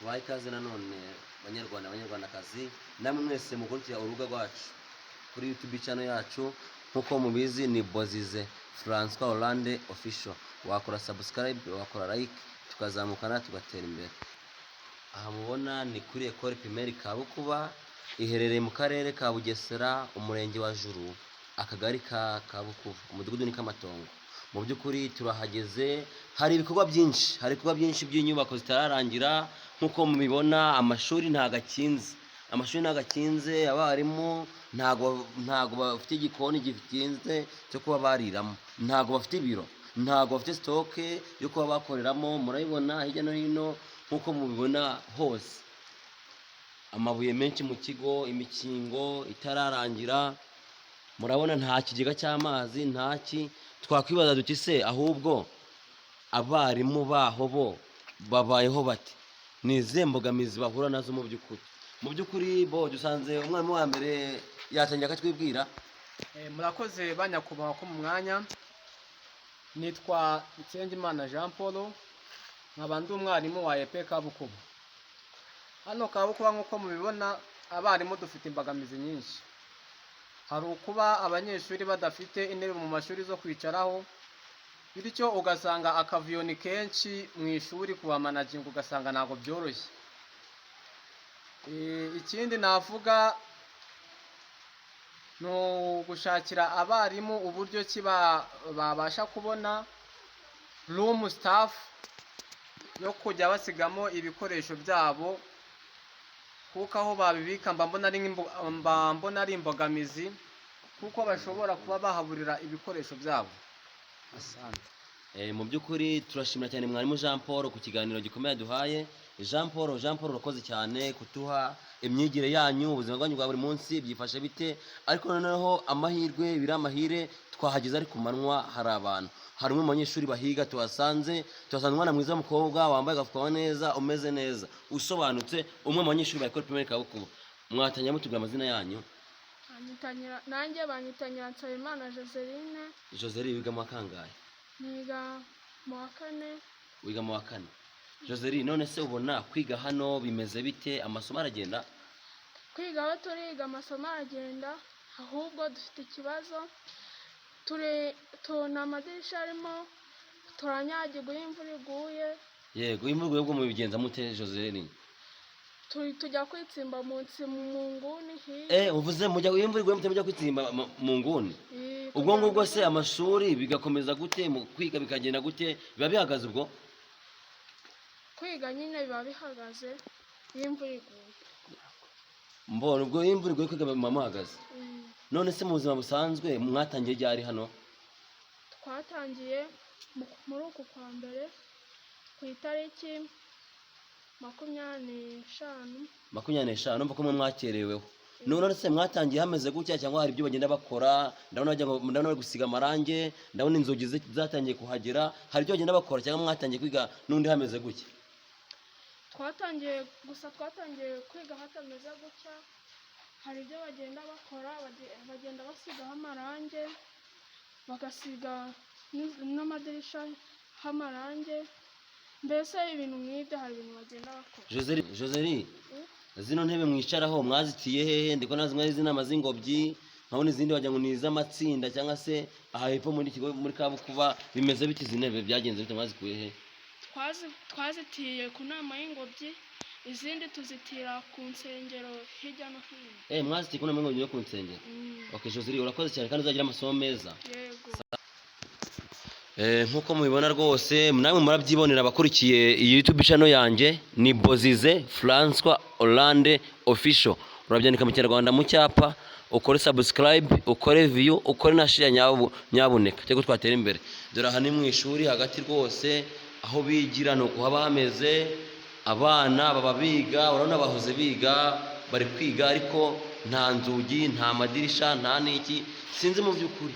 tubaye ikaze nanone banyarwandakazi namwe mwese mukurikira urubuga rwacu kuri YouTube channel yacu nkuko mubizi ni Bozize François Hollande official. Wakora subscribe, wakora like, tukazamukana tugatera imbere. Aha mubona ni kuri Ecole Primaire Kabukuba, iherereye mu karere ka Bugesera, umurenge wa Juru, akagari ka Kabukuba, umudugudu ni Kamatongo. Mu byukuri turahageze, hari ibikorwa byinshi by'inyubako zitararangira nkuko mubibona. Amashuri ntagakinze, abarimu ntago bafite igikoni gikinze cyo kuba bariramo, ntago bafite ibiro, ntago bafite stock yo kuba bakoreramo. Murabibona hirya no hino nkuko mubibona hose, amabuye menshi mu kigo, imikingo itararangira. Murabona nta kigega cy'amazi, ntaki. Twakwibaza duti se ahubwo abarimu baho bo babayeho bati, ni izihe mbogamizi bahura nazo mu byukuri bo dusanze umwarimu wa mbere yatangiye akatwibwira. Murakoze banyakubahwa ko mu mwanya. Nitwa Bizeyinsinzi Jean Paul, nkaba ndi umwarimu wa EP Kabukuba. Hano Kabukuba nkuko mubibona, abarimu dufite imbogamizi nyinshi. Hari ukuba abanyeshuri badafite intebe mu mashuri zo kwicaraho, bityo ugasanga akavuyo ni kenshi mu ishuri kuba managing, ugasanga ntago byoroshye. Ikindi navuga no gushakira abarimu uburyo ki babasha kubona room staff yo kujya basigamo ibikoresho byabo, kuko aho babibika mbona ari imbogamizi, kuko bashobora kuba bahaburira ibikoresho byabo. Asante. Mu byukuri turashimira cyane mwarimu Jean Paul ku kiganiro gikomeye duhaye. Jean Paul urakoze cyane kutuha imyigire yanyu, ubuzima bwanyu bwa buri munsi byifashe bite. Ariko noneho amahirwe biramahire twahageze ari ku manwa, hari abantu, hari umwe mu banyeshuri bahiga tuhasanze umwana mwiza w'umukobwa wambaye agafukawa neza, umeze neza, usobanutse, umwe mu banyeshuri ba Ecole Primaire Kabukuba. Mwatanya mutubwira amazina yanyu? Nanjye banyitanyira Nsabimana Joseline. Joseline wiga mu kangahe? Niga mu wa kane. Wiga mu wa kane. Joseline, none se ubona kwiga hano bimeze bite? Amasomo aragenda? Kwiga aho turiga amasomo aragenda, ahubwo dufite ikibazo. Tuna amadirisha arimo turanyagirwa iyo imvura iguye. Yego, imvura iguye mubigenza mute Joseline? Tujya kwitsimba mu nguni hirya. Uvuze mujya imvura iguye mujya kwitsimba mu nguni? Ubwo ngubwo se amashuri bigakomeza gute, mu kwiga bikagenda gute, biba bihagaze ubwo? Kwiga nyine biba bihagaze iyo imvura iguye. Mbona ubwo imvura iguye kwiga muhagaze. None se mu buzima busanzwe mwatangiye ryari hano? Twatangiye muri uku kwa mbere ku itariki 25. Numva ko mwakereweho. None se mwatangiye hameze gutya cyangwa hari ibyo bagenda bakora? Ndabona bari gusiga amarange, ndabona inzugi zatangiye kuhagera. Hari ibyo bagenda bakora cyangwa mwatangiye kwiga n'undi hameze gutya? Twatangiye kwiga hatameze gutya. Hari ibyo bagenda bakora, bagenda basigaho amarange, bagasiga n'amadirisha h'amarange. Mbese ibintu nk'ibyo hari ibintu bagenda bakora. Joseline, zino ntebe mwicaraho mwazitiye hehe? Ndiko nazi mwari zinama z'ingobyi, nkabona izindi wagira ngo ni iz'amatsinda cyangwa se aha hepfo muri kigo muri Kabukuba. Bimeze biti izi ntebe, byagenze bite, mwazikuye he? Twazitiye ku nama y'ingobyi, izindi tuzitira ku nsengero hirya no hino. Mwazitiye ku nama y'ingobyi yo ku nsengero? Okay Joseline, urakoze cyane kandi uzagira amasomo meza. Yego. Nkuko mubibona rwose namwe murabyibonera abakurikiye iyi YouTube channel yanjye, ni Bozize François Hollande official. Urabyandika mu Kinyarwanda mu cyapa, ukore subscribe, ukore view, ukore na share nyabuneka cyo twatera imbere. Dore aha ni mu ishuri hagati rwose, aho bigira no kuhaba hameze, abana baba biga, urabona bahoze biga, bari kwiga ariko nta nzugi, nta madirisha, nta niki, sinzi mu byukuri.